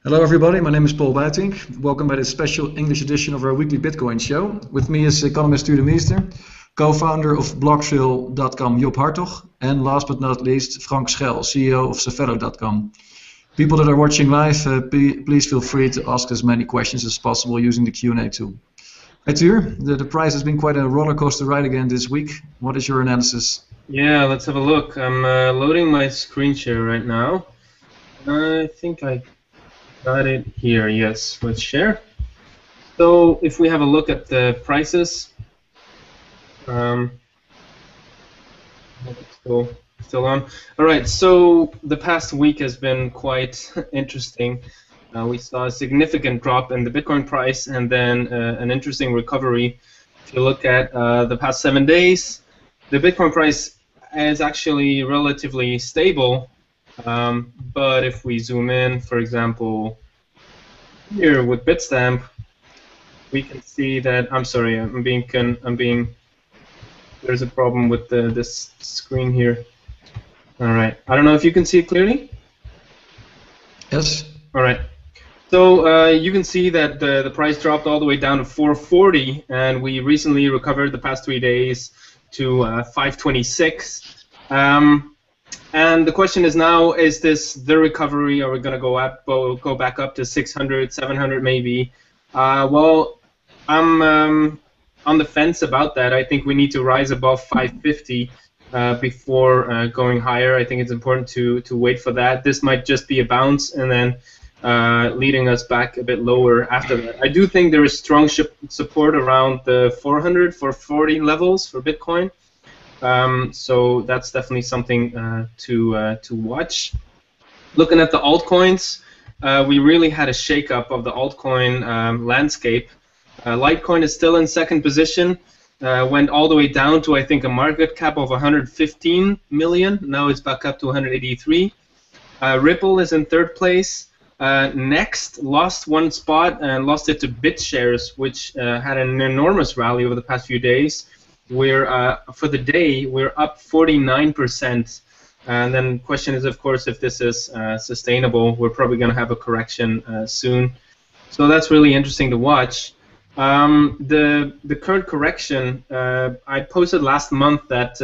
Hello everybody, my name is Paul Buitink. Welcome by this special English edition of our weekly Bitcoin show. With me is economist Tuur Demeester, co-founder of Blocktrail.com Jop Hartog, and last but not least Frank Schuil, CEO of Safello.com. People that are watching live, please feel free to ask as many questions as possible using the Q&A tool. Hi Tuur, the price has been quite a roller coaster ride again this week. What is your analysis? Yeah, let's have a look. I'm loading my screen share right now. I think I got it here. Yes, let's share. So if we have a look at the prices, still on. All right. So the past week has been quite interesting. We saw a significant drop in the Bitcoin price, and then an interesting recovery. If you look at the past 7 days, the Bitcoin price is actually relatively stable. But if we zoom in, for example, here with Bitstamp, we can see that there's a problem with this screen here. All right, I don't know if you can see it clearly. Yes. All right. So you can see that the price dropped all the way down to 440, and we recently recovered the past 3 days to 526. And the question is now, is this the recovery? Are we going to go back up to 600, 700 maybe? Well, I'm on the fence about that. I think we need to rise above 550 before going higher. I think it's important to wait for that. This might just be a bounce and then leading us back a bit lower after that. I do think there is strong support around the 400, 440 levels for Bitcoin. So that's definitely something to watch. Looking at the altcoins, we really had a shakeup of the altcoin landscape. Litecoin is still in second position. Went all the way down to, I think, a market cap of 115 million. Now it's back up to 183. Ripple is in third place. Next, lost one spot and lost it to BitShares, which had an enormous rally over the past few days. For the day, we're up 49%. And then the question is, of course, if this is sustainable. We're probably going to have a correction soon. So that's really interesting to watch. The current correction, I posted last month that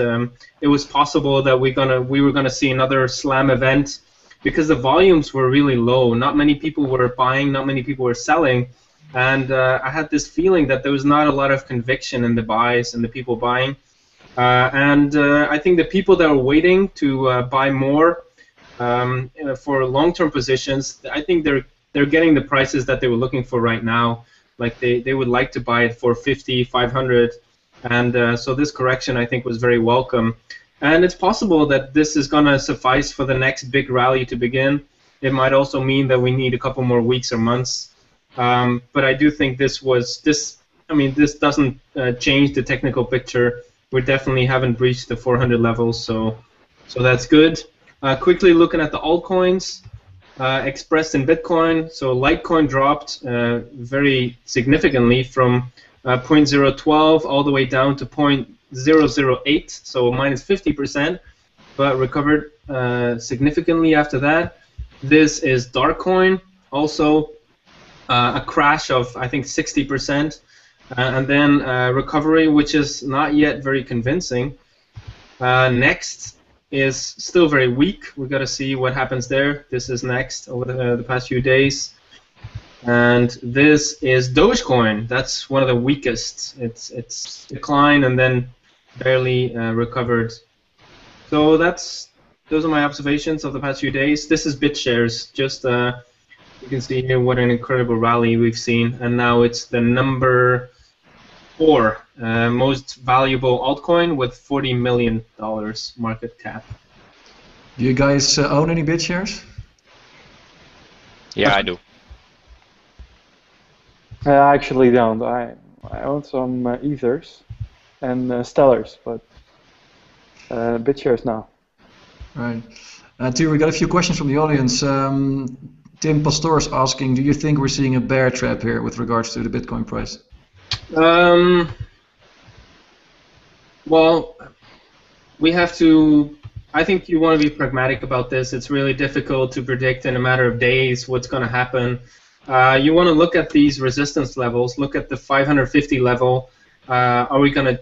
it was possible that we were gonna see another slam event because the volumes were really low. Not many people were buying, not many people were selling. And I had this feeling that there was not a lot of conviction in the buys and the people buying. I think the people that were waiting to buy more for long-term positions, I think they're getting the prices that they were looking for right now. Like they would like to buy it for 50, 500. And so this correction, I think, was very welcome. And it's possible that this is going to suffice for the next big rally to begin. It might also mean that we need a couple more weeks or months. But I do think this doesn't change the technical picture. We definitely haven't breached the 400 levels, so that's good. Quickly looking at the altcoins, expressed in Bitcoin. So Litecoin dropped very significantly from 0.012 all the way down to 0.008, so minus 50%, but recovered significantly after that. This is Darkcoin, also a crash of, I think, 60%, and then recovery, which is not yet very convincing. Next is still very weak. We've got to see what happens there. This is next over the past few days. And this is Dogecoin. That's one of the weakest. It's declined and then barely recovered. So those are my observations of the past few days. This is BitShares. Just you can see here what an incredible rally we've seen, and now it's the number 4 most valuable altcoin with $40 million market cap. Do you guys own any BitShares? Yeah, I do. I actually don't. I own some Ethers and Stellars, but BitShares now. Right. Tuur, we got a few questions from the audience. Tim Pastor is asking, do you think we're seeing a bear trap here with regards to the Bitcoin price? Well, we have to I think you want to be pragmatic about this. It's really difficult to predict in a matter of days what's going to happen. You want to look at these resistance levels, look at the 550 level. Are we going to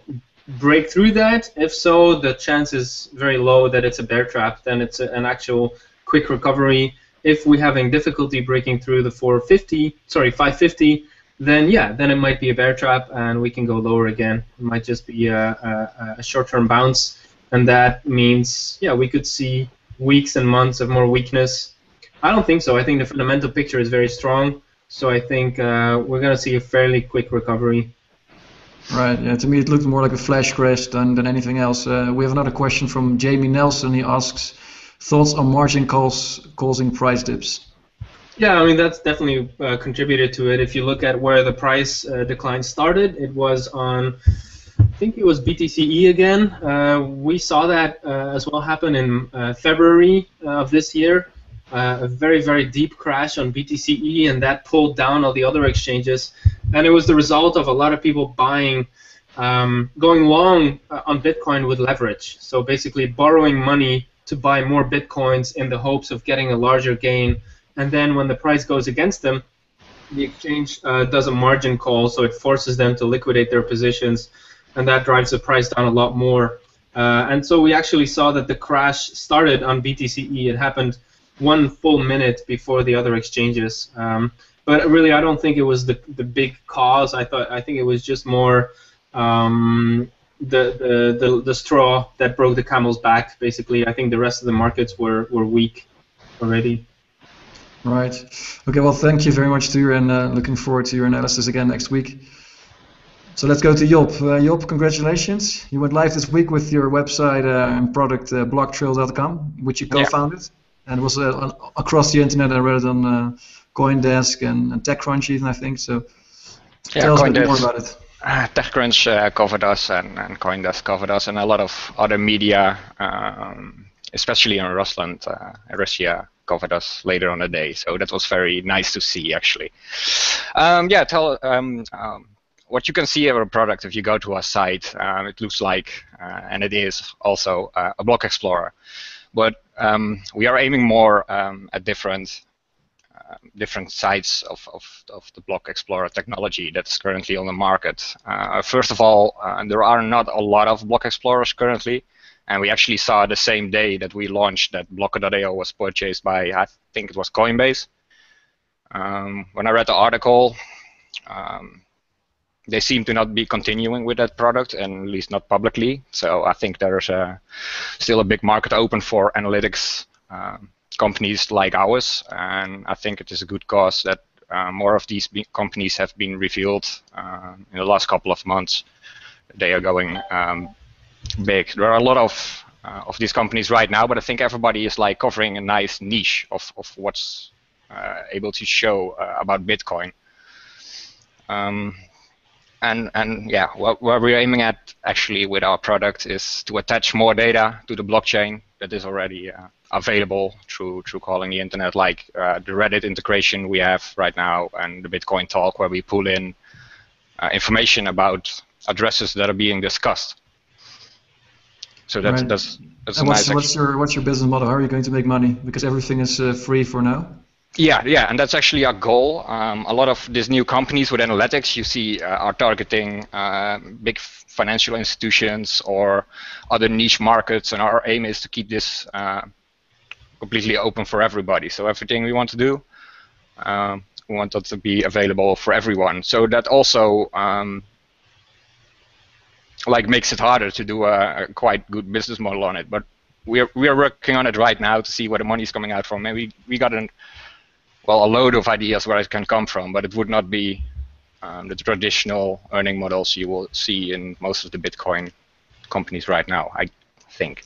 break through that? If so, the chance is very low that it's a bear trap. Then it's an actual quick recovery. If we're having difficulty breaking through the 550, then yeah, then it might be a bear trap and we can go lower again. It might just be a short-term bounce, and that means, yeah, we could see weeks and months of more weakness. I don't think so. I think the fundamental picture is very strong, so I think we're going to see a fairly quick recovery. Right, yeah, to me it looked more like a flash crash than anything else. We have another question from Jamie Nelson. He asks, thoughts on margin calls causing price dips? Yeah, I mean, that's definitely contributed to it. If you look at where the price decline started, it was on, I think it was BTCE again. We saw that as well happen in February of this year. A very, very deep crash on BTCE, and that pulled down all the other exchanges. And it was the result of a lot of people buying, going long on Bitcoin with leverage. So basically borrowing money to buy more Bitcoins in the hopes of getting a larger gain. And then when the price goes against them, the exchange does a margin call, so it forces them to liquidate their positions, and that drives the price down a lot more. And so we actually saw that the crash started on BTCE. It happened 1 full minute before the other exchanges. But really, I don't think it was the big cause. I think it was just more the straw that broke the camel's back. Basically, I think the rest of the markets were weak already. Right. Okay, well, thank you very much, Tuur, and looking forward to your analysis again next week. So let's go to Jop. Jop, congratulations. You went live this week with your website and product, blocktrail.com, which you co-founded, and was across the internet rather than CoinDesk and TechCrunch even, I think. So tell us a bit more about it. TechCrunch covered us, and CoinDesk covered us, and a lot of other media, especially in Russia, covered us later on the day, so that was very nice to see, actually. What you can see of our product if you go to our site, it looks like, and it is also a block explorer, but we are aiming more at different sides of the block explorer technology that's currently on the market. First of all, there are not a lot of block explorers currently. And we actually saw the same day that we launched that Blocker.io was purchased by, I think it was Coinbase. When I read the article, they seem to not be continuing with that product, and at least not publicly. So I think there's still a big market open for analytics companies like ours. And I think it is a good cause that more of these companies have been revealed in the last couple of months. They are going big. There are a lot of these companies right now, but I think everybody is like covering a nice niche of what's able to show about Bitcoin. And yeah, what we're aiming at actually with our product is to attach more data to the blockchain that is already available through calling the internet, like the Reddit integration we have right now, and the Bitcoin Talk, where we pull in information about addresses that are being discussed. So that's Right. that's And a nice. what's your business model? How are you going to make money? Because everything is free for now. Yeah, and that's actually our goal. A lot of these new companies with analytics, you see, are targeting big financial institutions or other niche markets, and our aim is to keep this completely open for everybody. So everything we want to do, we want that to be available for everyone. So that also makes it harder to do a quite good business model on it. But we are working on it right now to see where the money is coming out from. And we got a load of ideas where it can come from, but it would not be the traditional earning models you will see in most of the Bitcoin companies right now, I think.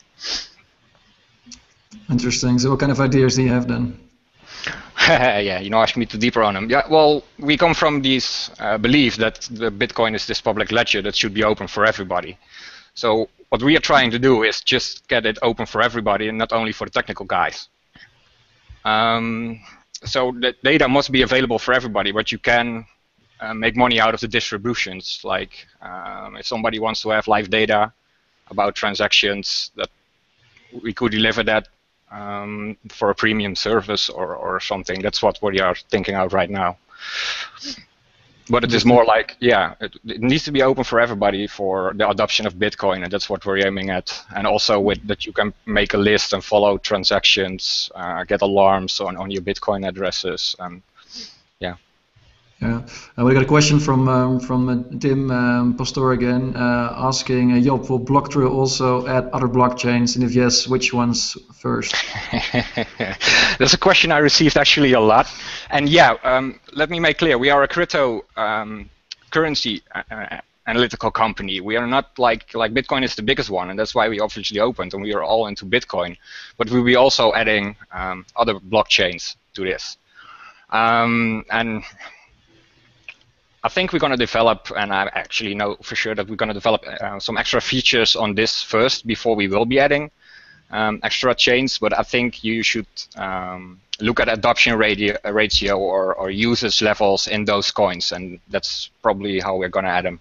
Interesting. So what kind of ideas do you have then? Yeah, ask me too deeper on them. Yeah, well, we come from this belief that the Bitcoin is this public ledger that should be open for everybody. So what we are trying to do is just get it open for everybody and not only for the technical guys. So the data must be available for everybody, but you can make money out of the distributions. Like if somebody wants to have live data about transactions that we could deliver that for a premium service or something. That's what we are thinking out right now. But it is more like, yeah, it needs to be open for everybody for the adoption of Bitcoin, and that's what we're aiming at. And also with that you can make a list and follow transactions, get alarms on your Bitcoin addresses, and yeah. Yeah, we got a question from Tim Pastor again, asking, Jop, will Blocktrail also add other blockchains, and if yes, which ones first? That's a question I received actually a lot, and yeah, let me make clear: we are a crypto currency analytical company. We are not like Bitcoin is the biggest one, and that's why we obviously opened, and we are all into Bitcoin. But we'll be also adding other blockchains to this, and I think we're going to develop, and I actually know for sure that we're going to develop some extra features on this first before we will be adding extra chains. But I think you should look at adoption ratio or usage levels in those coins, and that's probably how we're going to add them.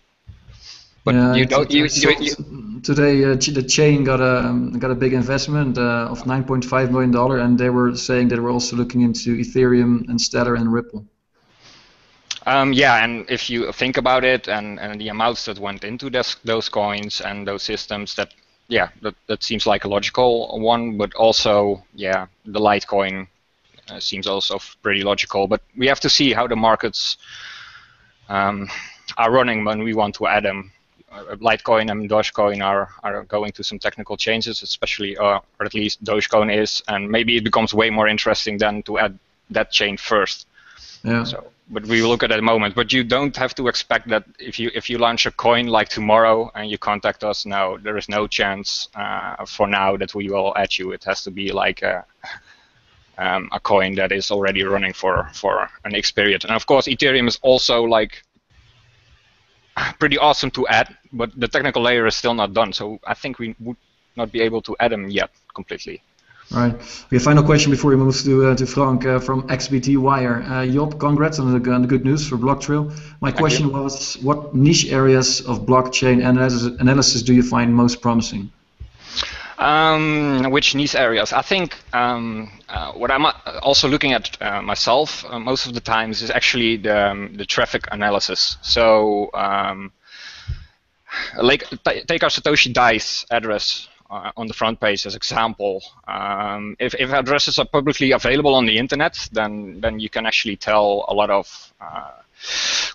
But yeah, you don't. Today, the chain got a big investment of $9.5 million, and they were saying they were also looking into Ethereum and Stellar and Ripple. Yeah, and if you think about it, and the amounts that went into those coins and those systems, that seems like a logical one. But also, yeah, the Litecoin seems also pretty logical. But we have to see how the markets are running when we want to add them. Litecoin and Dogecoin are going through some technical changes, especially, or at least Dogecoin is, and maybe it becomes way more interesting than to add that chain first. Yeah. So, but we will look at that moment. But you don't have to expect that if you launch a coin like tomorrow and you contact us now, there is no chance for now that we will add you. It has to be like a coin that is already running for an X period. And of course, Ethereum is also like pretty awesome to add, but the technical layer is still not done. So I think we would not be able to add them yet completely. Right. We have a final question before we move to Frank from XBT Wire. Jop, congrats on the good news for Blocktrail. My question was, what niche areas of blockchain analysis do you find most promising? Which niche areas? I think what I'm also looking at myself most of the times is actually the traffic analysis. So take our Satoshi Dice address on the front page as example. If addresses are publicly available on the internet, then you can actually tell a lot of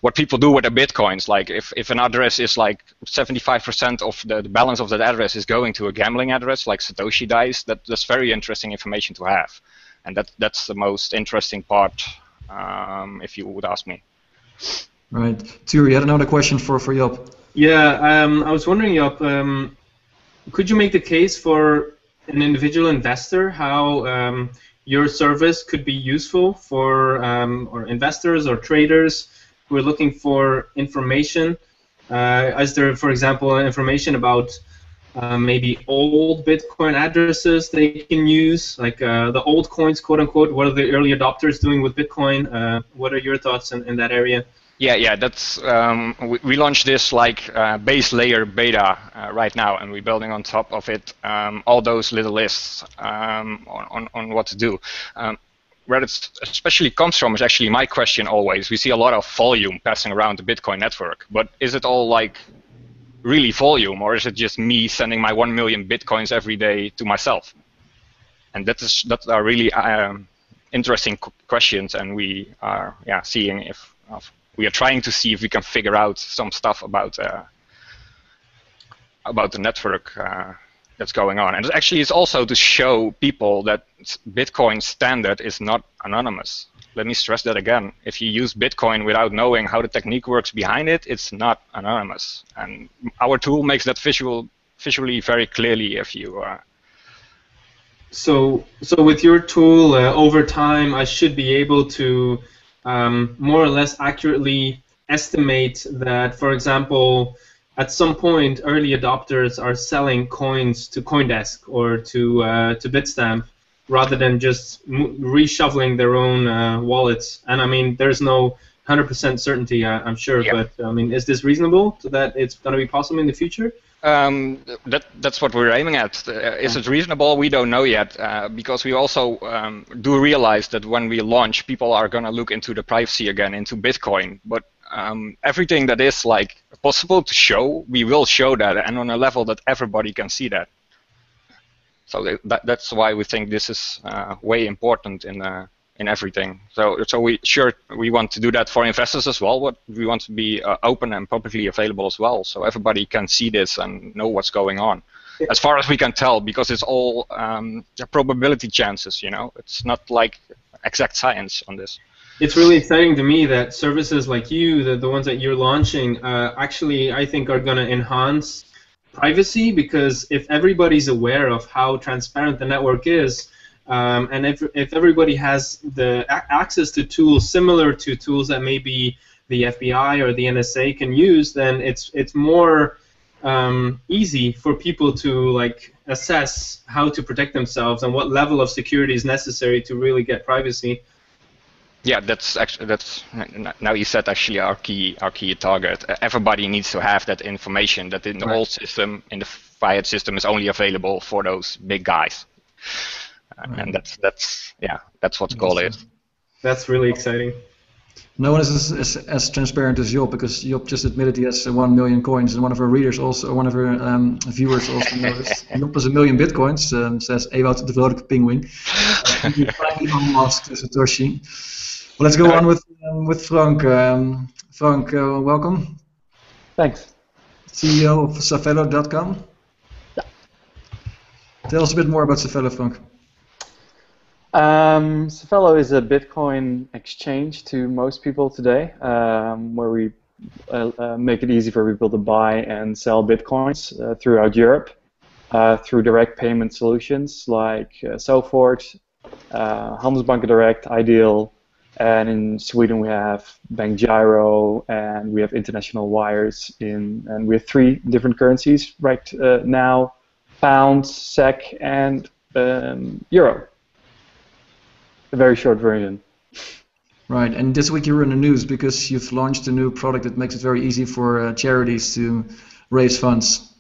what people do with their bitcoins. Like if an address is like 75% of the balance of that address is going to a gambling address like Satoshi Dice, that's very interesting information to have, and that's the most interesting part, if you would ask me. Right. Tuur, you had another question for Jop. Yeah, I was wondering, Jop, could you make the case for an individual investor how your service could be useful for or investors or traders who are looking for information? Is there, for example, information about maybe old Bitcoin addresses they can use, like the old coins, quote unquote? What are the early adopters doing with Bitcoin? What are your thoughts in that area? Yeah, that's we launched this like base layer beta right now, and we're building on top of it all those little lists on what to do. Where it especially comes from is actually my question always. We see a lot of volume passing around the Bitcoin network, but is it all like really volume, or is it just me sending my 1 million Bitcoins every day to myself? And that are really interesting questions, and we are seeing if we are trying to see if we can figure out some stuff about the network that's going on. And actually, it's also to show people that Bitcoin standard is not anonymous. Let me stress that again. If you use Bitcoin without knowing how the technique works behind it, it's not anonymous. And our tool makes that visually very clearly. If you So with your tool, over time, I should be able to more or less accurately estimate that, for example, at some point, early adopters are selling coins to CoinDesk or to Bitstamp rather than just reshuffling their own wallets. And I mean, there's no 100% certainty, I'm sure, but I mean, is this reasonable so that it's going to be possible in the future? That's what we're aiming at. Is it reasonable? We don't know yet, because we also do realize that when we launch, people are going to look into the privacy again, into Bitcoin. But everything that is like possible to show, we will show that, and on a level that everybody can see that. So that's why we think this is way important in everything. So we want to do that for investors as well, but we want to be open and publicly available as well, so everybody can see this and know what's going on, as far as we can tell, because it's all probability chances. You know, it's not like exact science on this. It's really exciting to me that services like you, the ones that you're launching, actually I think are going to enhance privacy, because if everybody's aware of how transparent the network is, and if everybody has the access to tools similar to tools that maybe the FBI or the NSA can use, then it's more easy for people to like assess how to protect themselves and what level of security is necessary to really get privacy. Yeah, that's now you said actually our key target. Everybody needs to have that information that in the old system, in the fiat system, is only available for those big guys. And that's what the goal is. That's really exciting. No one is as transparent as Jop, because Jop just admitted he has 1 million coins, and one of our readers also, one of our viewers also noticed. Jop has 1 million bitcoins, says Ewout de Vrolijke Pinguïn. Elon Musk to Satoshi. Well, let's go on with Frank. Frank, welcome. Thanks. CEO of Safello.com. Yeah. Tell us a bit more about Safello, Frank. Safello is a Bitcoin exchange to most people today, where we make it easy for people to buy and sell Bitcoins throughout Europe through direct payment solutions like Sophort, Handelsbanken Direct, Ideal, and in Sweden we have Bank Giro, and we have international wires and we have 3 different currencies right now: pound, SEK, and euro. A very short version. Right, and this week you were in the news because you've launched a new product that makes it very easy for charities to raise funds.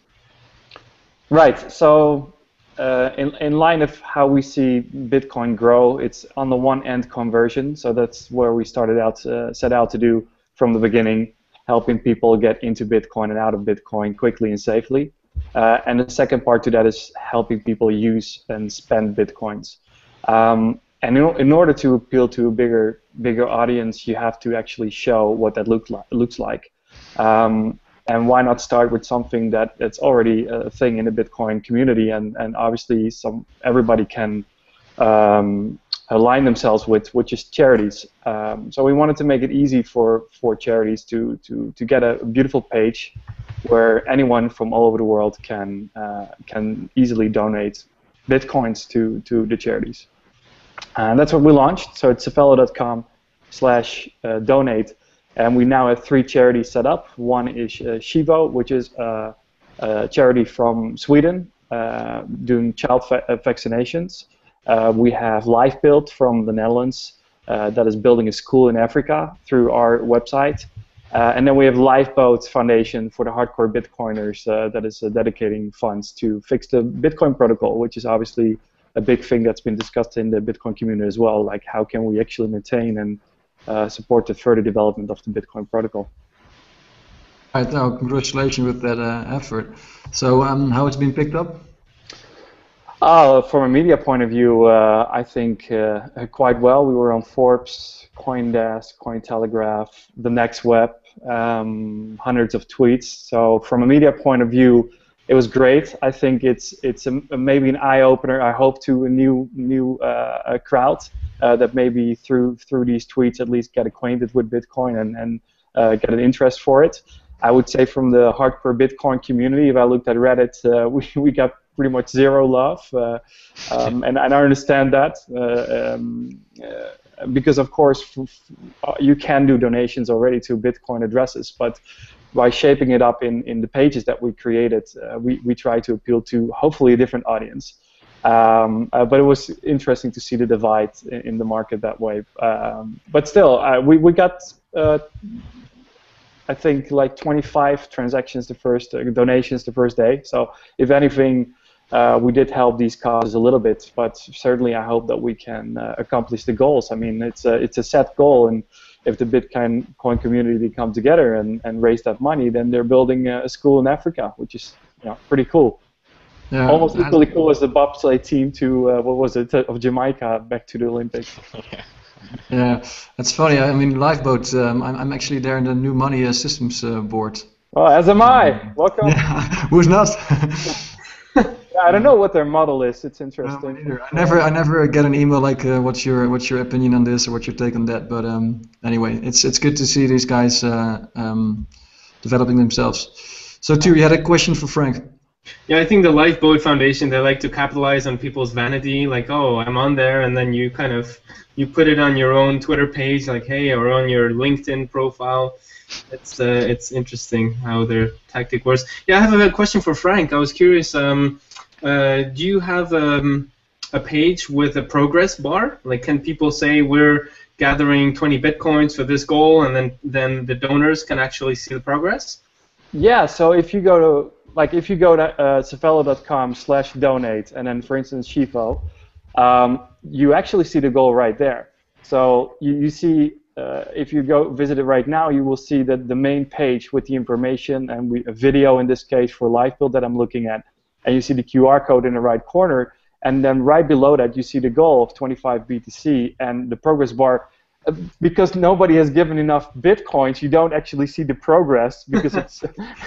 Right, so in line of how we see Bitcoin grow, it's on the one end conversion, so that's where we started out, set out to do from the beginning, helping people get into Bitcoin and out of Bitcoin quickly and safely. And the second part to that is helping people use and spend Bitcoins. And in order to appeal to a bigger audience, you have to actually show what that looks like. And why not start with something that's already a thing in the Bitcoin community, and obviously everybody can align themselves with, which is charities. So we wanted to make it easy for charities to get a beautiful page where anyone from all over the world can easily donate Bitcoins to the charities. And that's what we launched. So it's safello.com/donate. And we now have 3 charities set up. One is Shivo, which is a charity from Sweden doing child vaccinations. We have Lifebuild from the Netherlands that is building a school in Africa through our website. And then we have Lifeboat Foundation for the hardcore Bitcoiners that is dedicating funds to fix the Bitcoin protocol, which is obviously a big thing that's been discussed in the Bitcoin community as well. Like, how can we actually maintain and support the further development of the Bitcoin protocol? Right, now, congratulations with that effort. So, how it's been picked up? From a media point of view, I think quite well. We were on Forbes, CoinDesk, Cointelegraph, the Next Web, hundreds of tweets. So, from a media point of view, it was great. I think it's maybe an eye-opener, I hope, to a new crowd that maybe through these tweets at least get acquainted with Bitcoin and get an interest for it. I would say from the hardcore Bitcoin community, if I looked at Reddit, we got pretty much zero love, and I understand that because of course you can do donations already to Bitcoin addresses, but by shaping it up in the pages that we created, we try to appeal to hopefully a different audience. But it was interesting to see the divide in the market that way. But still, we got, I I think like 25 transactions donations the first day. So if anything, we did help these causes a little bit, but certainly I hope that we can accomplish the goals. I mean, it's a set goal, and if the Bitcoin community come together and raise that money, then they're building a school in Africa, which is pretty cool. Yeah, almost equally cool as the bobsleigh team to of Jamaica back to the Olympics. Yeah, that's funny. I mean, Lifeboat. I'm actually there in the new money systems board. Oh, as am I. Welcome. Yeah, who's not? I don't know what their model is. It's interesting. I never get an email like, what's your opinion on this or what's your take on that. But anyway, it's good to see these guys developing themselves. So, Tuur, you had a question for Frank. Yeah, I think the Lifeboat Foundation, they like to capitalize on people's vanity, like, oh, I'm on there, and then you put it on your own Twitter page, like, hey, or on your LinkedIn profile. It's interesting how their tactic works. Yeah, I have a question for Frank. I was curious, do you have a page with a progress bar? Like, can people say we're gathering 20 Bitcoins for this goal, and then the donors can actually see the progress? Yeah, so if you go to safello.com/donate, and then, for instance, Shifo, you actually see the goal right there. So you see, if you go visit it right now, you will see that the main page with the information and a video in this case for Lifeboat that I'm looking at, and you see the QR code in the right corner, and then right below that you see the goal of 25 BTC and the progress bar. Because nobody has given enough Bitcoins, you don't actually see the progress because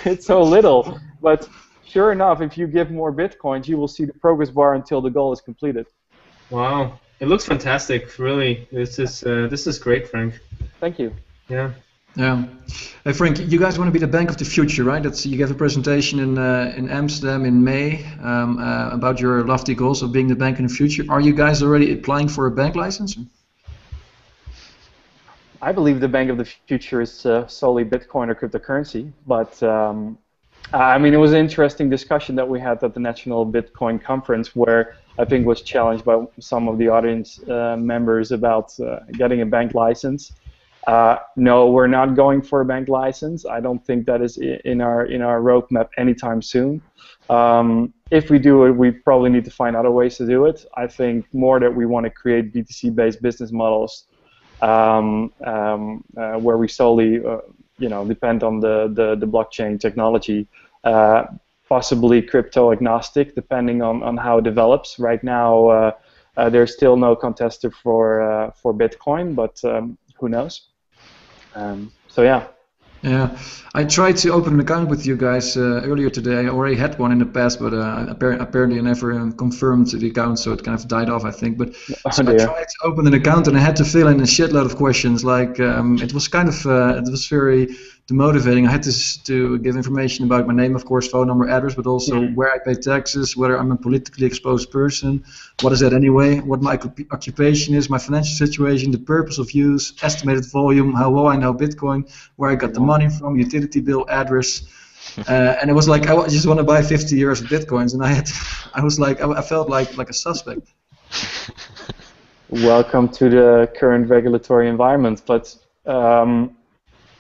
it's so little. But sure enough, if you give more Bitcoins, you will see the progress bar until the goal is completed. Wow, it looks fantastic. Really, this is great, Frank. Thank you. Yeah. Yeah. Hey, Frank, you guys want to be the bank of the future, right? You gave a presentation in Amsterdam in May about your lofty goals of being the bank in the future. Are you guys already applying for a bank license? I believe the bank of the future is solely Bitcoin or cryptocurrency, but I mean, it was an interesting discussion that we had at the National Bitcoin Conference, where I think was challenged by some of the audience members about getting a bank license. No, we're not going for a bank license. I don't think that is in our roadmap anytime soon. If we do it, we probably need to find other ways to do it. I think more that we want to create BTC-based business models. Where we solely, depend on the blockchain technology, possibly crypto agnostic, depending on how it develops. Right now, there's still no contester for Bitcoin, but who knows? So yeah. Yeah, I tried to open an account with you guys earlier today. I already had one in the past, but apparently I never confirmed the account, so it kind of died off, I think. But so I tried to open an account, and I had to fill in a shitload of questions. Like it was kind of it was very demotivating. I had to give information about my name, of course, phone number, address, but also where I pay taxes, whether I'm a politically exposed person, what is that anyway, what my occupation is, my financial situation, the purpose of use, estimated volume, how well I know Bitcoin, where I got the money from, utility bill, address, and it was like I just want to buy 50 euros of Bitcoins, and I felt like a suspect. Welcome to the current regulatory environment, but.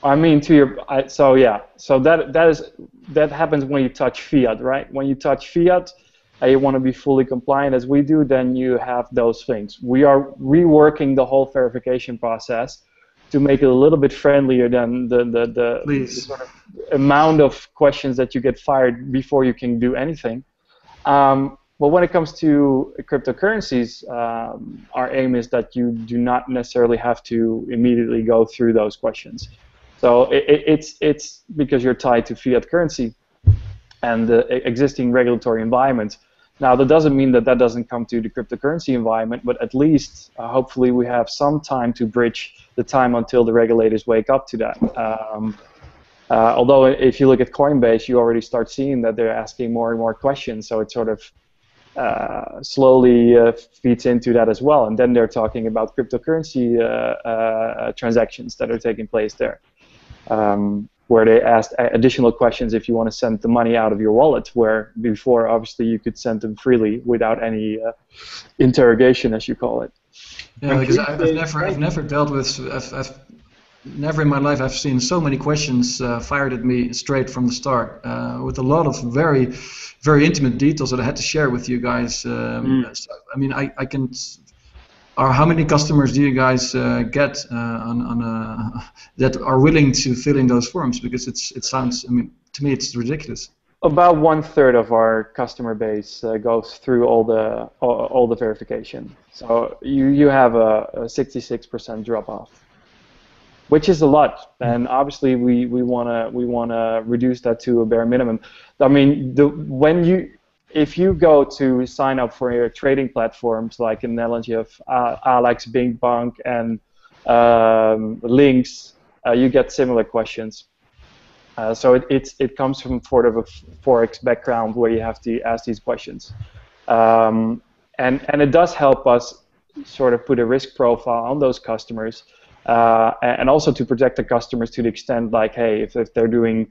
I mean, so that happens when you touch fiat, right? When you touch fiat, and you want to be fully compliant as we do, then you have those things. We are reworking the whole verification process to make it a little bit friendlier than the sort of amount of questions that you get fired before you can do anything. But when it comes to cryptocurrencies, our aim is that you do not necessarily have to immediately go through those questions. So it's because you're tied to fiat currency and the existing regulatory environment. Now, that doesn't mean that doesn't come to the cryptocurrency environment, but at least, hopefully, we have some time to bridge the time until the regulators wake up to that. Although, if you look at Coinbase, you already start seeing that they're asking more and more questions, so it sort of slowly feeds into that as well. And then they're talking about cryptocurrency transactions that are taking place there. Where they asked additional questions if you want to send the money out of your wallet, where before obviously you could send them freely without any interrogation, as you call it. Yeah, because I've never dealt with. never in my life I've seen so many questions fired at me straight from the start, with a lot of very, very intimate details that I had to share with you guys. So, I mean, I can. Or how many customers do you guys get that are willing to fill in those forms? Because it sounds, I mean, to me it's ridiculous. About 1/3 of our customer base goes through all the verification. So you have a 66% drop off, which is a lot, and obviously we wanna reduce that to a bare minimum. I mean, if you go to sign up for your trading platforms, like in the Netherlands you have Alex, Bing Bank, and Links, you get similar questions. So it comes from sort of a Forex background where you have to ask these questions, and it does help us sort of put a risk profile on those customers, and also to protect the customers to the extent like, hey, if they're doing,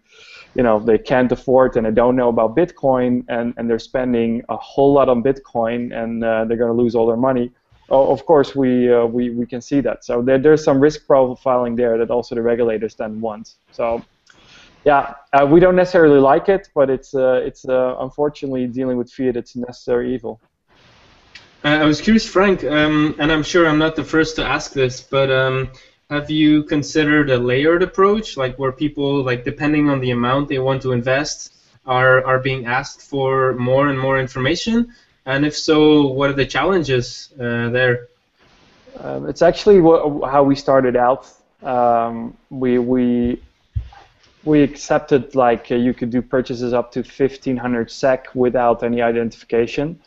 they can't afford and they don't know about Bitcoin, and they're spending a whole lot on Bitcoin, and they're going to lose all their money. Of course, we can see that. So there's some risk profiling there that also the regulators then want. So yeah, we don't necessarily like it, but it's unfortunately dealing with fiat. It's a necessary evil. I was curious, Frank, and I'm sure I'm not the first to ask this, but have you considered a layered approach, like where people, like depending on the amount they want to invest, are being asked for more and more information? And if so, what are the challenges there? It's actually how we started out. We accepted like you could do purchases up to 1,500 SEK without any identification.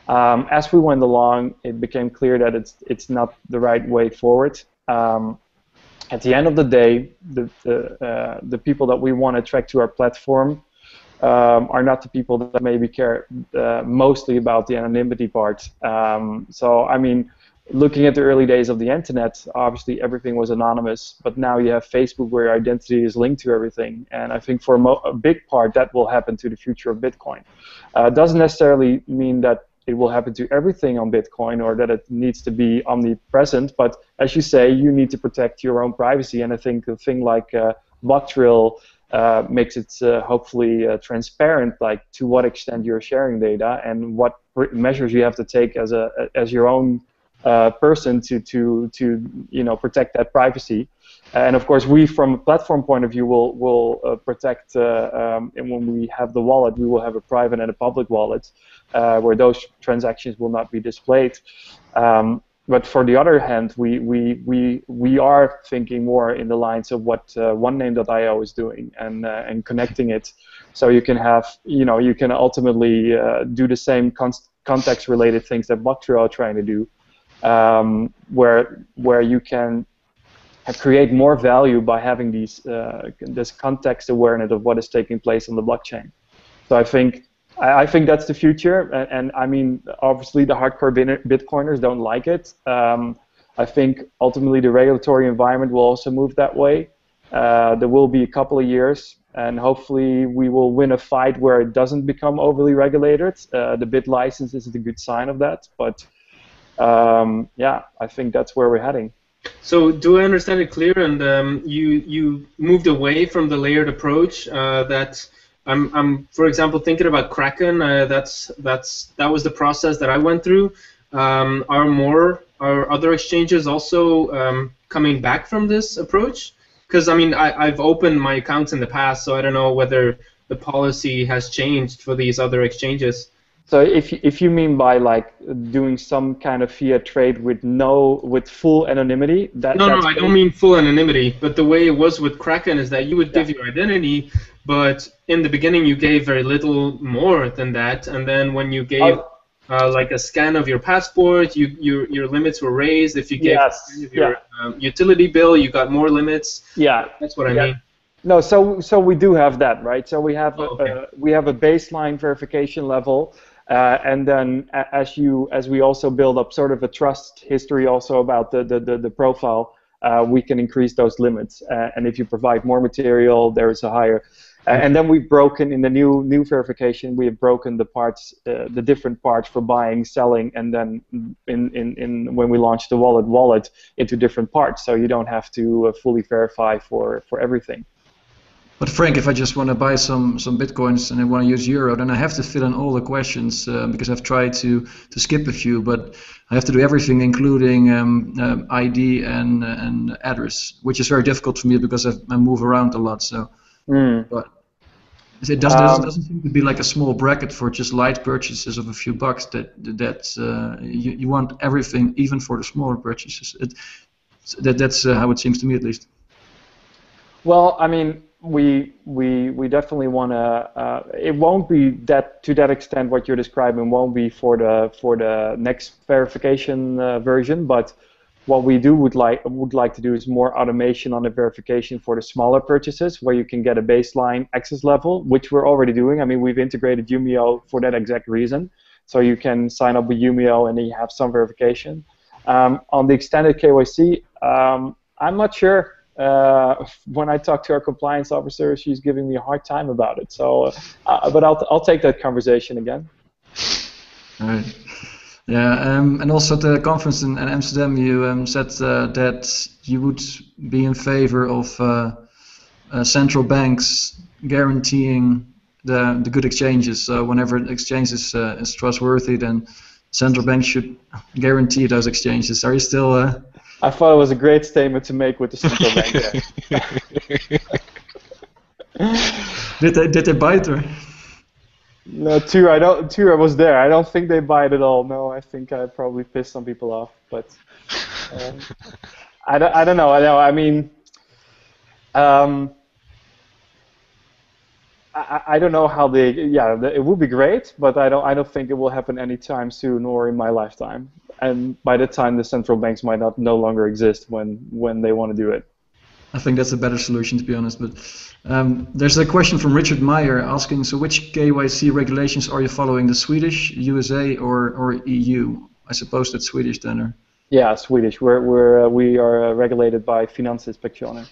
As we went along, it became clear that it's not the right way forward. At the end of the day, the people that we want to attract to our platform are not the people that maybe care mostly about the anonymity part. So I mean, looking at the early days of the internet, obviously everything was anonymous, but now you have Facebook where your identity is linked to everything, and I think for a big part that will happen to the future of Bitcoin. It doesn't necessarily mean that it will happen to everything on Bitcoin or that it needs to be omnipresent, but as you say, you need to protect your own privacy, and I think a thing like Blocktrail makes it hopefully transparent, like to what extent you're sharing data and what measures you have to take as your own person to protect that privacy. And of course, we from a platform point of view will protect. And when we have the wallet, we will have a private and a public wallet where those transactions will not be displayed. But for the other hand, we are thinking more in the lines of what OneName.io is doing and connecting it, so you can have you can ultimately do the same context-related things that Blocktrail are trying to do. Where you can create more value by having this context awareness of what is taking place on the blockchain. So I think that's the future, and I mean obviously the hardcore Bitcoiners don't like it. I think ultimately the regulatory environment will also move that way. There will be a couple of years, and hopefully we will win a fight where it doesn't become overly regulated. The bit license is a good sign of that, but yeah, I think that's where we're heading. So, do I understand it clear? And you moved away from the layered approach. That I'm, for example, thinking about Kraken. That was the process that I went through. Are other exchanges also coming back from this approach? Because I mean, I've opened my accounts in the past, so I don't know whether the policy has changed for these other exchanges. So if you mean by like doing some kind of fiat trade with full anonymity, no, I don't mean full anonymity, but the way it was with Kraken is that you would give your identity, but in the beginning you gave very little more than that, and then when you gave like a scan of your passport, your limits were raised. If you gave your utility bill, you got more limits. Yeah, that's what I mean. No, so we do have that, right? So we have a baseline verification level. And then as we also build up sort of a trust history also about the profile, we can increase those limits. And if you provide more material, there is a higher. And then we've broken in the new verification. We have broken the parts, the different parts for buying, selling, and then in when we launched the wallet into different parts. So you don't have to fully verify for everything. But Frank, if I just want to buy some bitcoins and I want to use euro, then I have to fill in all the questions because I've tried to skip a few, but I have to do everything, including ID and address, which is very difficult for me because I move around a lot. So, but it doesn't seem to be like a small bracket for just light purchases of a few bucks. You want everything, even for the smaller purchases. That's how it seems to me, at least. Well, I mean, we definitely want to. It won't be that to that extent. What you're describing won't be for the next verification version. But what we would like to do is more automation on the verification for the smaller purchases, where you can get a baseline access level, which we're already doing. I mean, we've integrated Umio for that exact reason. So you can sign up with Umio and then you have some verification. On the extended KYC, I'm not sure. When I talk to our compliance officer, she's giving me a hard time about it. So, but I'll take that conversation again. All right. Yeah, and also at the conference in Amsterdam, you said that you would be in favor of central banks guaranteeing the good exchanges. So whenever an exchange is trustworthy, then central banks should guarantee those exchanges. Are you still? I thought it was a great statement to make with the central bank. Did they bite or? No, Tuur, I was there. I don't think they bite at all. No, I think I probably pissed some people off. But I don't know. I mean, I don't know how they. Yeah, it would be great, but I don't think it will happen anytime soon or in my lifetime. And by that time, the central banks might no longer exist when they want to do it. I think that's a better solution, to be honest. But there's a question from Richard Meyer asking, so which KYC regulations are you following, the Swedish, USA, or EU? I suppose that's Swedish then, or? Yeah, Swedish. We are regulated by Finansinspektionen.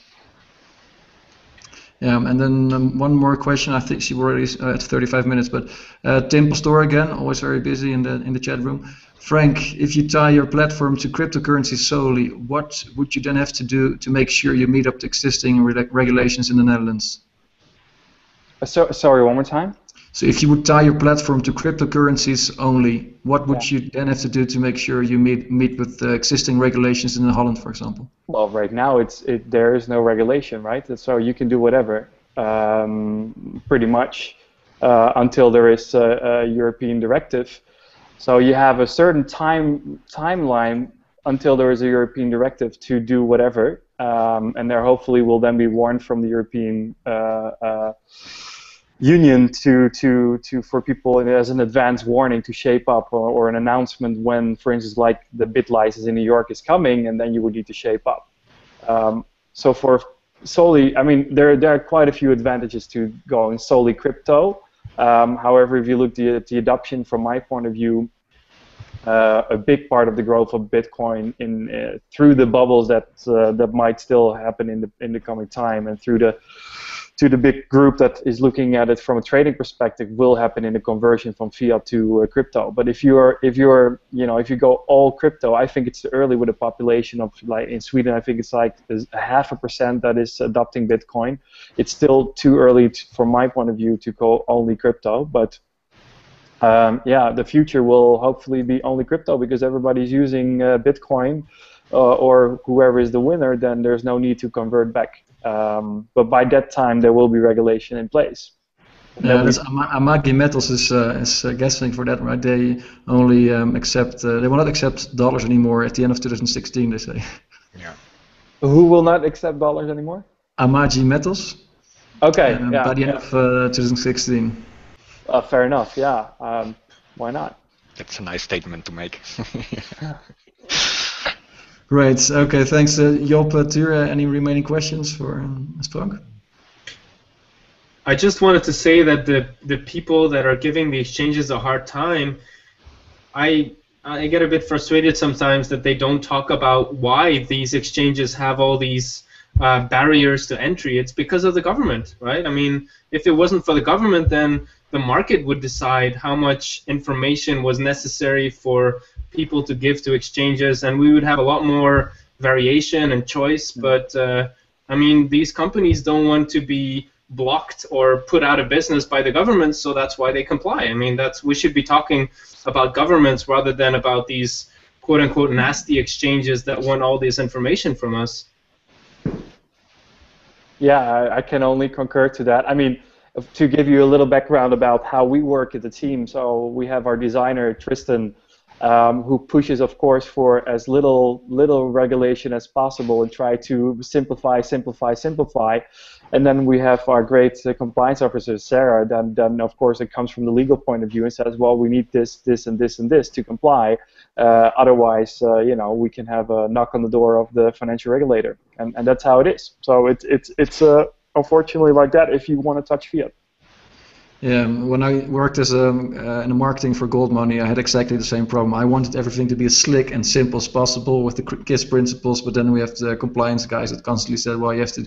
Yeah, and then one more question. I think she already at 35 minutes, but Tim Pastor again, always very busy in the chat room. Frank, if you tie your platform to cryptocurrency solely, what would you then have to do to make sure you meet up to existing regulations in the Netherlands? Sorry, one more time? So if you would tie your platform to cryptocurrencies only, what would you then have to do to make sure you meet with the existing regulations in Holland, for example? Well, right now there is no regulation, right? So you can do whatever, pretty much, until there is a European directive. So you have a certain timeline until there is a European directive to do whatever, and there hopefully will then be warned from the European Union for people as an advance warning to shape up, or an announcement when, for instance, like the bit license in New York is coming, and then you would need to shape up. So for solely, I mean, there are quite a few advantages to going solely crypto. However, if you look at the adoption from my point of view, a big part of the growth of Bitcoin through the bubbles that might still happen in the coming time, and through the big group that is looking at it from a trading perspective, will happen in the conversion from fiat to crypto. But if you go all crypto, I think it's too early with a population of, like in Sweden, I think it's like 0.5% that is adopting Bitcoin. It's still too early from my point of view to go only crypto. But yeah, the future will hopefully be only crypto because everybody's using Bitcoin, or whoever is the winner, then there's no need to convert back. But by that time, there will be regulation in place. Yeah, Amagi Metals is guessing for that, right? They only they will not accept dollars anymore at the end of 2016, they say. Yeah. Who will not accept dollars anymore? Amagi Metals. Okay. Yeah. By the end of 2016. Fair enough. Yeah. Why not? That's a nice statement to make. Great. Okay. Thanks, Jop. Tuur, any remaining questions for Frank? I just wanted to say that the people that are giving the exchanges a hard time, I get a bit frustrated sometimes that they don't talk about why these exchanges have all these barriers to entry, it's because of the government, right? I mean, if it wasn't for the government, then the market would decide how much information was necessary for people to give to exchanges, and we would have a lot more variation and choice. But I mean, these companies don't want to be blocked or put out of business by the government, so that's why they comply. I mean, we should be talking about governments rather than about these quote-unquote nasty exchanges that want all this information from us. Yeah, I can only concur to that. I mean, to give you a little background about how we work at the team, so we have our designer, Tristan, who pushes, of course, for as little regulation as possible and try to simplify. And then we have our great compliance officer, Sarah. Then, of course, it comes from the legal point of view and says, well, we need this, this, and this, and this to comply. Otherwise, you know, we can have a knock on the door of the financial regulator, and that's how it is. So it's unfortunately like that if you want to touch fiat. Yeah, when I worked as in the marketing for Gold Money, I had exactly the same problem. I wanted everything to be as slick and simple as possible with the KISS principles, but then we have the compliance guys that constantly said, well, you have to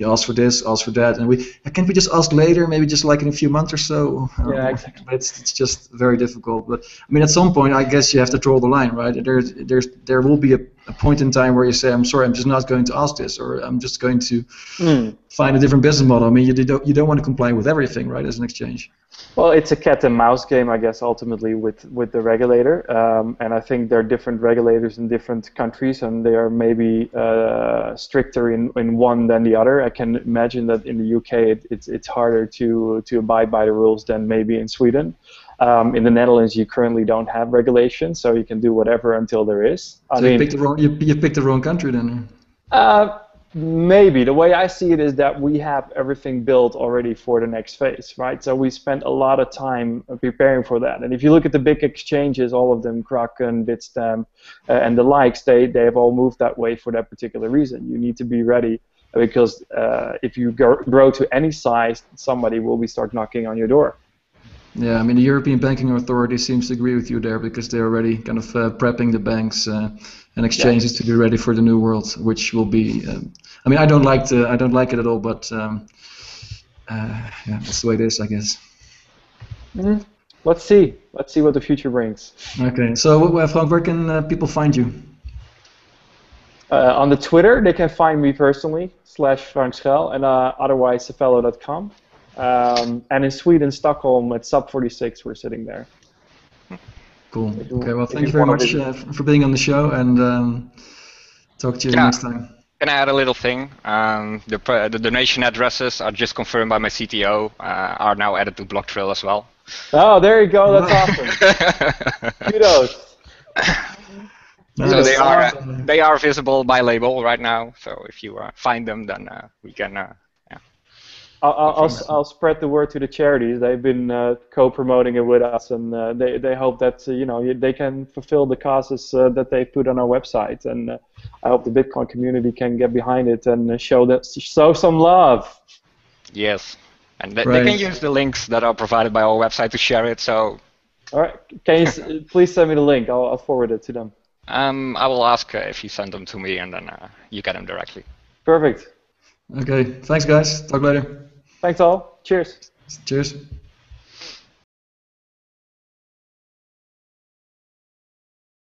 ask for this, ask for that, and can't we just ask later, maybe just like in a few months or so? Yeah, exactly. It's just very difficult. But I mean, at some point, I guess you have to draw the line, right? There will be a point in time where you say, I'm sorry, I'm just not going to ask this, or I'm just going to find a different business model. I mean, you don't want to comply with everything, right, as an exchange. Well, it's a cat and mouse game, I guess, ultimately with the regulator, and I think there are different regulators in different countries, and they are maybe stricter in one than the other. I can imagine that in the UK it's harder to abide by the rules than maybe in Sweden. In the Netherlands, you currently don't have regulation, so you can do whatever until there is. You picked the wrong country then. Maybe. The way I see it is that we have everything built already for the next phase, right? So we spent a lot of time preparing for that. And if you look at the big exchanges, all of them, Kraken, Bitstamp, and the likes, they have all moved that way for that particular reason. You need to be ready because if you grow to any size, somebody will start knocking on your door. Yeah, I mean, the European Banking Authority seems to agree with you there because they're already kind of prepping the banks and exchanges to be ready for the new world, which will be. I mean, I don't like it at all, but yeah, that's the way it is, I guess. Mm-hmm. Let's see what the future brings. Okay, so Frank, where can people find you? On the Twitter, they can find me personally /Frank Schuil, and otherwise Safello.com. And in Sweden, Stockholm, at Sub 46, we're sitting there. Cool. Okay, well, thank you very much for being on the show, and talk to you next time. Can I add a little thing? The donation addresses are just confirmed by my CTO, are now added to Blocktrail as well. Oh, there you go. That's awesome. Kudos. So they are visible by label right now. So if you find them, then we can. I'll spread the word to the charities. They've been co-promoting it with us, and they hope that they can fulfill the causes that they put on our website. And I hope the Bitcoin community can get behind it and show some love. Yes, and they can use the links that are provided by our website to share it. So. All right, can you please send me the link? I'll forward it to them. I will ask if you send them to me, and then you get them directly. Perfect. Okay, thanks guys. Talk later. Thanks all. Cheers. Cheers.